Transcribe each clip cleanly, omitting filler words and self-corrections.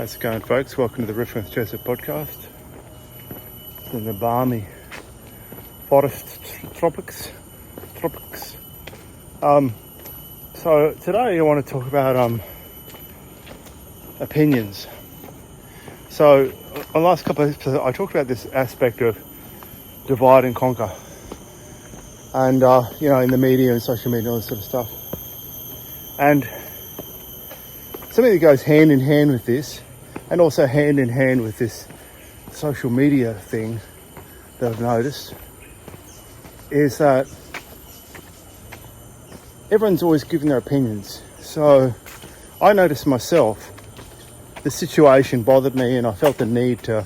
How's it going, folks? Welcome to the Riffing with Jeza podcast. It's in the balmy forest tropics. So today I want to talk about opinions. So on the last couple of episodes, I talked about this aspect of divide and conquer, and in the media and social media and all this sort of stuff. And something that goes hand in hand with this, and also hand in hand with this social media thing that I've noticed, is that everyone's always giving their opinions. So I noticed myself, the situation bothered me and I felt the need to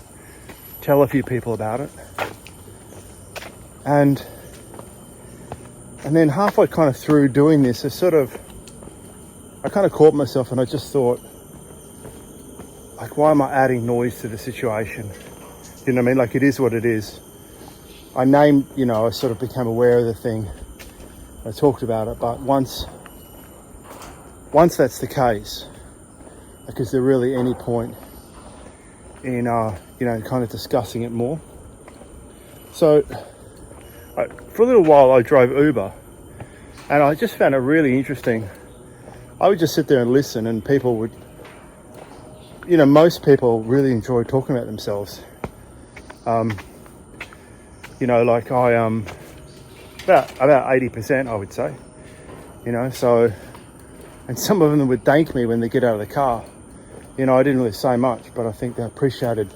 tell a few people about it. And then halfway kind of through doing this, I kind of caught myself and I just thought, like, why am I adding noise to the situation? You know what I mean? Like, it is what it is. I sort of became aware of the thing. I talked about it, but once that's the case, like, is there really any point in, kind of discussing it more? So, for a little while I drove Uber, and I just found it really interesting. I would just sit there and listen, and people would, most people really enjoy talking about themselves. About 80%, I would say. So, and some of them would thank me when they get out of the car. I didn't really say much, but I think they appreciated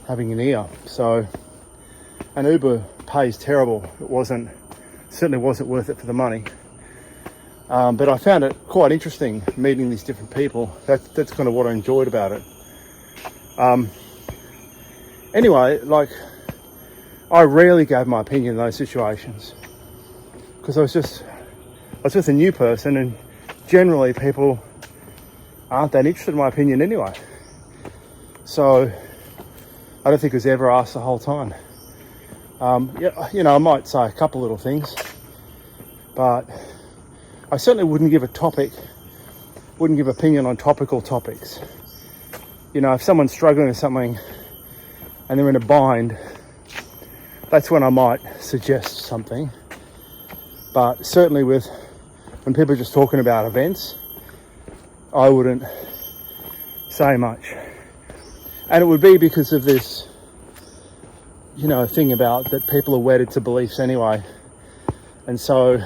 having an ear. So, and Uber pays terrible. It certainly wasn't worth it for the money. But I found it quite interesting meeting these different people. That's kind of what I enjoyed about it. Anyway, I rarely gave my opinion in those situations because I was with a new person, and generally people aren't that interested in my opinion anyway. So I don't think it was ever asked the whole time. I might say a couple little things, but I certainly wouldn't give opinion on topical topics. If someone's struggling with something and they're in a bind, that's when I might suggest something. But certainly when people are just talking about events, I wouldn't say much. And it would be because of this, thing about that people are wedded to beliefs anyway. And so,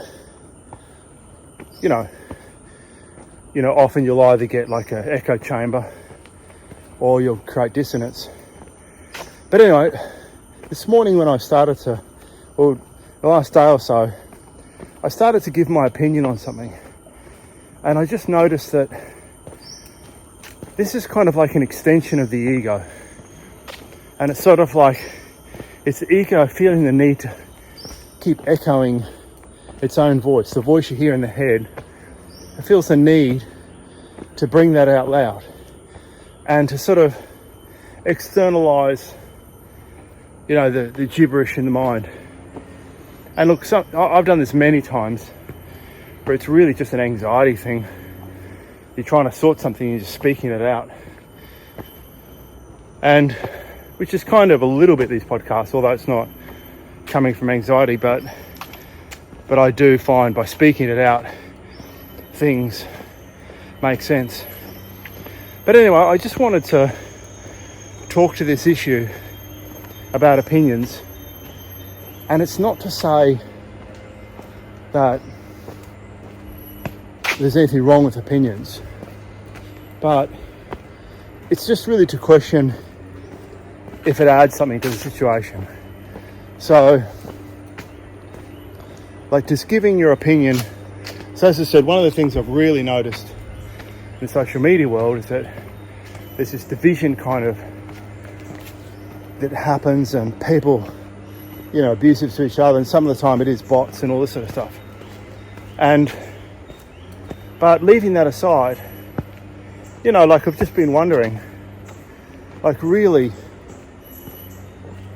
often you'll either get like an echo chamber or you'll create dissonance. But anyway, this morning when the last day or so, I started to give my opinion on something. And I just noticed that this is kind of like an extension of the ego. And it's sort of like, it's the ego feeling the need to keep echoing its own voice, the voice you hear in the head. It feels the need to bring that out loud and to sort of externalize, the gibberish in the mind. And look, I've done this many times where it's really just an anxiety thing. You're trying to sort something and you're just speaking it out. And which is kind of a little bit these podcasts, although it's not coming from anxiety, but I do find by speaking it out, things make sense. But anyway, I just wanted to talk to this issue about opinions. And it's not to say that there's anything wrong with opinions, but it's just really to question if it adds something to the situation. So, just giving your opinion. So as I said, one of the things I've really noticed in the social media world is that there's this division kind of that happens, and people, abusive to each other, and some of the time it is bots and all this sort of stuff. But leaving that aside, I've just been wondering, really,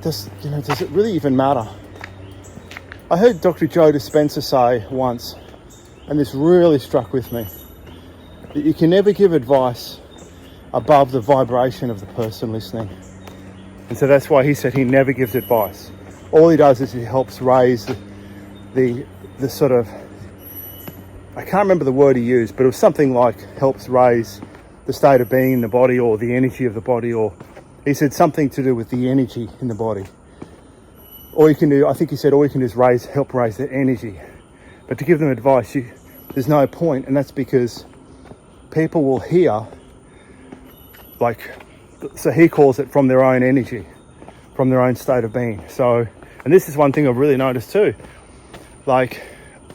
does it really even matter? I heard Dr. Joe Dispenza say once, and this really struck with me, that you can never give advice above the vibration of the person listening. And so that's why he said he never gives advice. All he does is he helps raise the sort of, I can't remember the word he used, but it was something like helps raise the state of being in the body, or the energy of the body, or he said something to do with the energy in the body. All you can do, I think he said, all you can do is help raise the energy. But to give them advice, there's no point, and that's because people will hear, so he calls it from their own energy, from their own state of being. So, and this is one thing I've really noticed too. Like,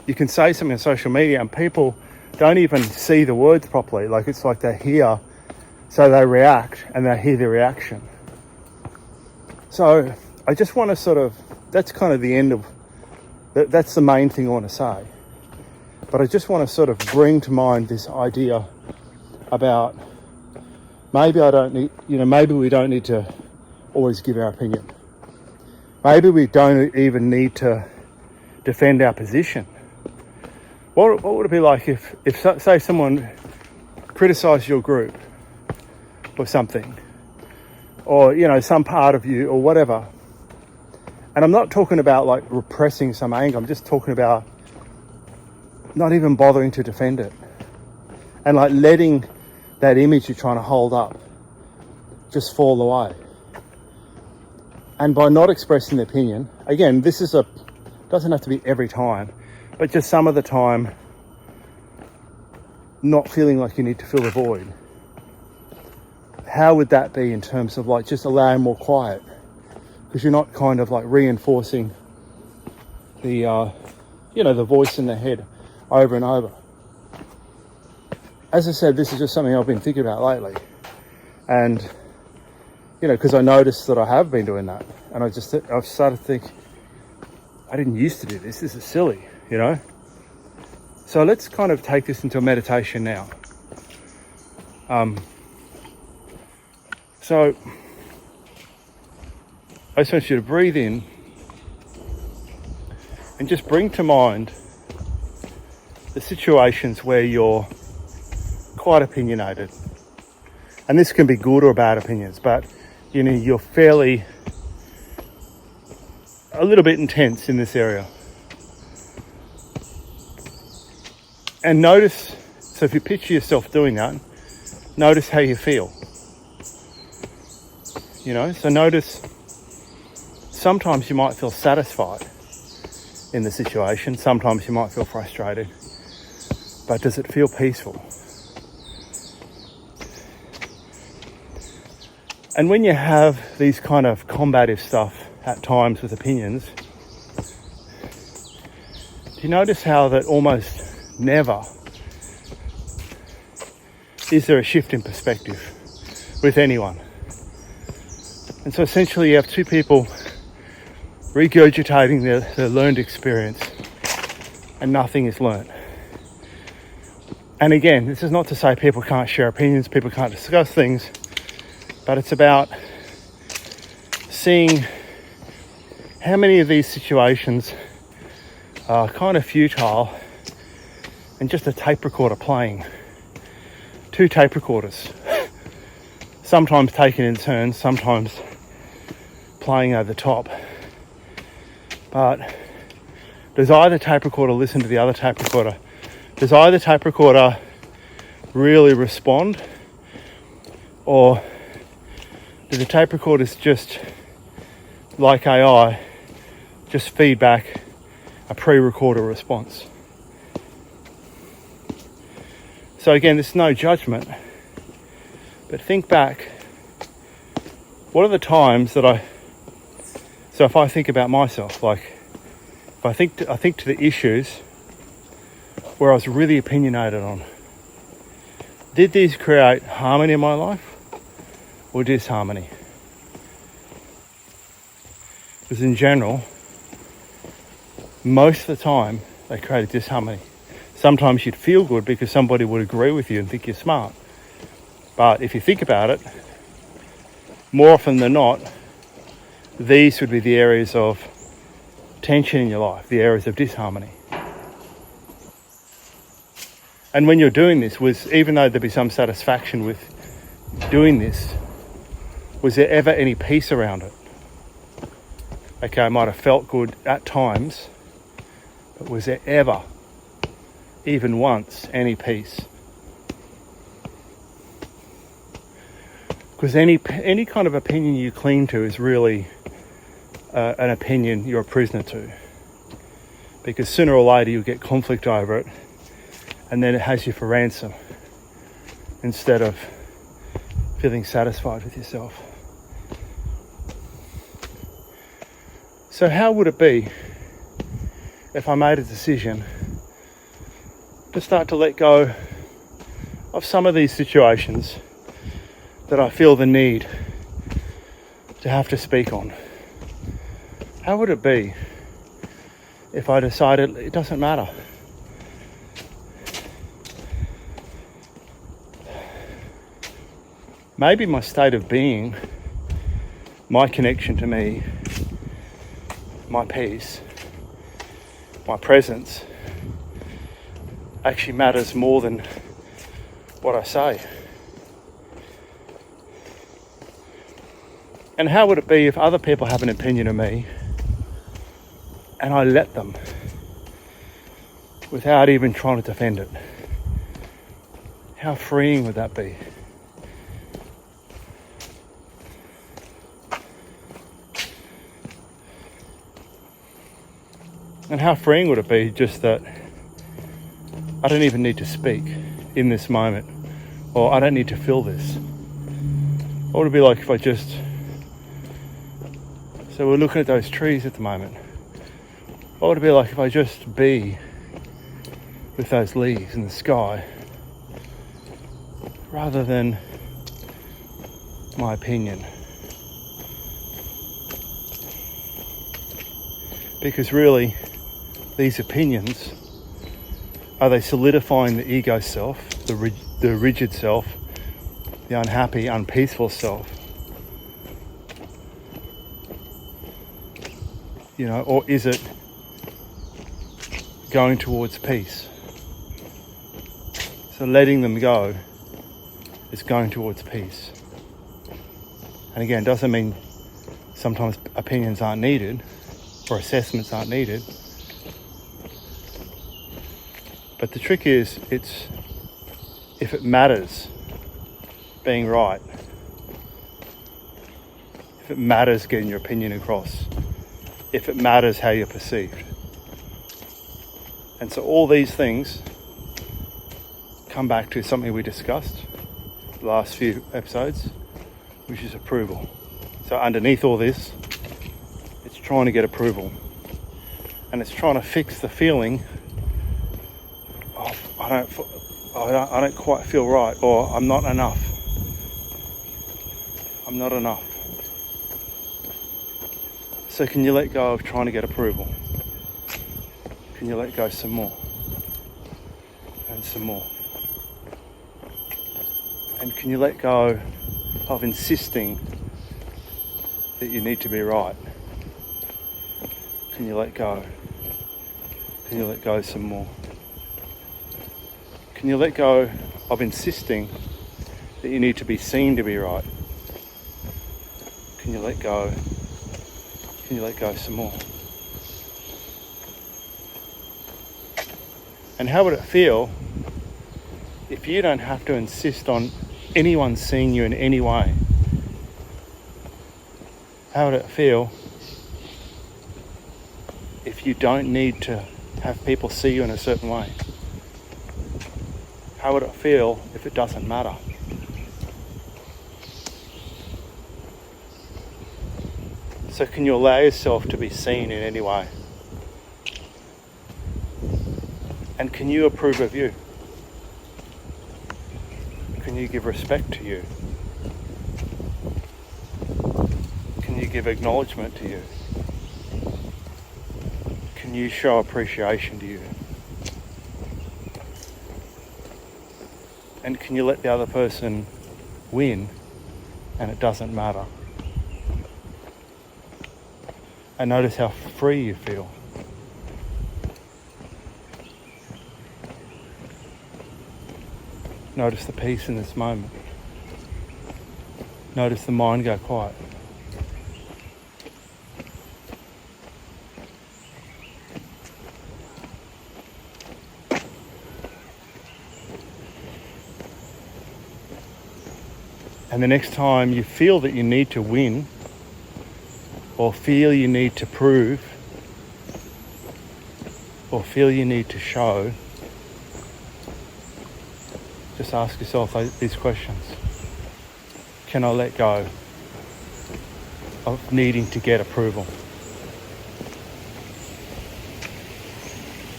you can say something on social media and people don't even see the words properly. Like, it's like they hear, so they react, and they hear the reaction. So I just want to that's kind of the end of, that's the main thing I want to say. But I just want to sort of bring to mind this idea about maybe maybe we don't need to always give our opinion. Maybe we don't even need to defend our position. What would it be like if say someone criticised your group or something, or some part of you or whatever? And I'm not talking about like repressing some anger. I'm just talking about not even bothering to defend it, and like letting that image you're trying to hold up just fall away. And by not expressing the opinion, again, doesn't have to be every time, but just some of the time, not feeling like you need to fill the void. How would that be in terms of like just allowing more quiet? Because you're not kind of like reinforcing the, the voice in the head over and over. As I said, this is just something I've been thinking about lately. And, because I noticed that I have been doing that. And I've started to think, I didn't used to do this. This is silly, So let's kind of take this into a meditation now. So I just want you to breathe in and just bring to mind the situations where you're quite opinionated. And this can be good or bad opinions, but you're fairly a little bit intense in this area. And notice, so if you picture yourself doing that, notice how you feel. So notice, sometimes you might feel satisfied in the situation, sometimes you might feel frustrated, but does it feel peaceful? And when you have these kind of combative stuff at times with opinions, do you notice how that almost never is there a shift in perspective with anyone? And so essentially you have two people regurgitating their learned experience, and nothing is learnt. And again, this is not to say people can't share opinions, people can't discuss things, but it's about seeing how many of these situations are kind of futile and just a tape recorder playing. Two tape recorders, sometimes taken in turns, sometimes playing over the top. But does either tape recorder listen to the other tape recorder? Does either tape recorder really respond? Or do the tape recorders just, like AI, just feed back a pre-recorded response? So again, there's no judgment, but think back, what are the times that so if I think about myself, like if I think to the issues where I was really opinionated on, did these create harmony in my life or disharmony? Because in general, most of the time they created disharmony. Sometimes you'd feel good because somebody would agree with you and think you're smart. But if you think about it, more often than not, these would be the areas of tension in your life, the areas of disharmony. And when you're doing this, even though there'd be some satisfaction with doing this, was there ever any peace around it? Okay, I might have felt good at times, but was there ever, even once, any peace? Because any kind of opinion you cling to is really an opinion you're a prisoner to. Because sooner or later you'll get conflict over it, and then it has you for ransom instead of feeling satisfied with yourself. So how would it be if I made a decision to start to let go of some of these situations that I feel the need to have to speak on? How would it be if I decided it doesn't matter? Maybe my state of being, my connection to me, my peace, my presence actually matters more than what I say. And how would it be if other people have an opinion of me and I let them without even trying to defend it? How freeing would that be? And how freeing would it be just that I don't even need to speak in this moment, or I don't need to feel this? What would it be like if I just... So we're looking at those trees at the moment. What would it be like if I just be with those leaves in the sky rather than my opinion? Because really, these opinions, are they solidifying the ego self, the rigid self, the unhappy, unpeaceful self? You know, or is it going towards peace? So letting them go is going towards peace. And again, doesn't mean sometimes opinions aren't needed or assessments aren't needed. But the trick is, it's if it matters being right, if it matters getting your opinion across, if it matters how you're perceived. And so all these things come back to something we discussed the last few episodes, which is approval. So underneath all this, it's trying to get approval. And it's trying to fix the feeling of I don't quite feel right, or I'm not enough. I'm not enough. So can you let go of trying to get approval? Can you let go some more? And some more? And can you let go of insisting that you need to be right? Can you let go? Can you let go some more? Can you let go of insisting that you need to be seen to be right? Can you let go? Can you let go some more? And how would it feel if you don't have to insist on anyone seeing you in any way? How would it feel if you don't need to have people see you in a certain way? How would it feel if it doesn't matter? So can you allow yourself to be seen in any way? And can you approve of you? Can you give respect to you? Can you give acknowledgement to you? Can you show appreciation to you? And can you let the other person win and it doesn't matter? And notice how free you feel. Notice the peace in this moment. Notice the mind go quiet. And the next time you feel that you need to win, or feel you need to prove, or feel you need to show, just ask yourself these questions. Can I let go of needing to get approval?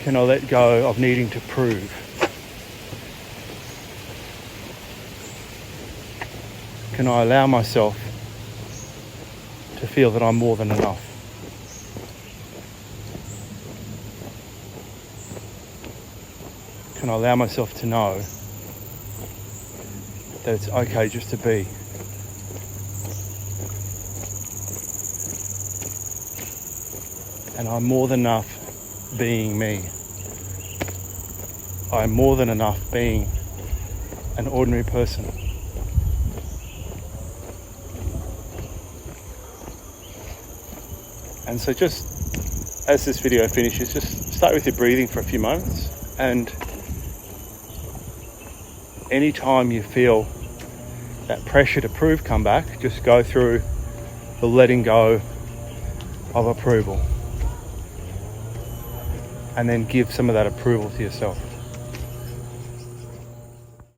Can I let go of needing to prove? Can I allow myself to feel that I'm more than enough? Can I allow myself to know that it's okay just to be? And I'm more than enough being me. I'm more than enough being an ordinary person. And so just as this video finishes, just start with your breathing for a few moments, and anytime you feel that pressure to prove come back, just go through the letting go of approval, and then give some of that approval to yourself.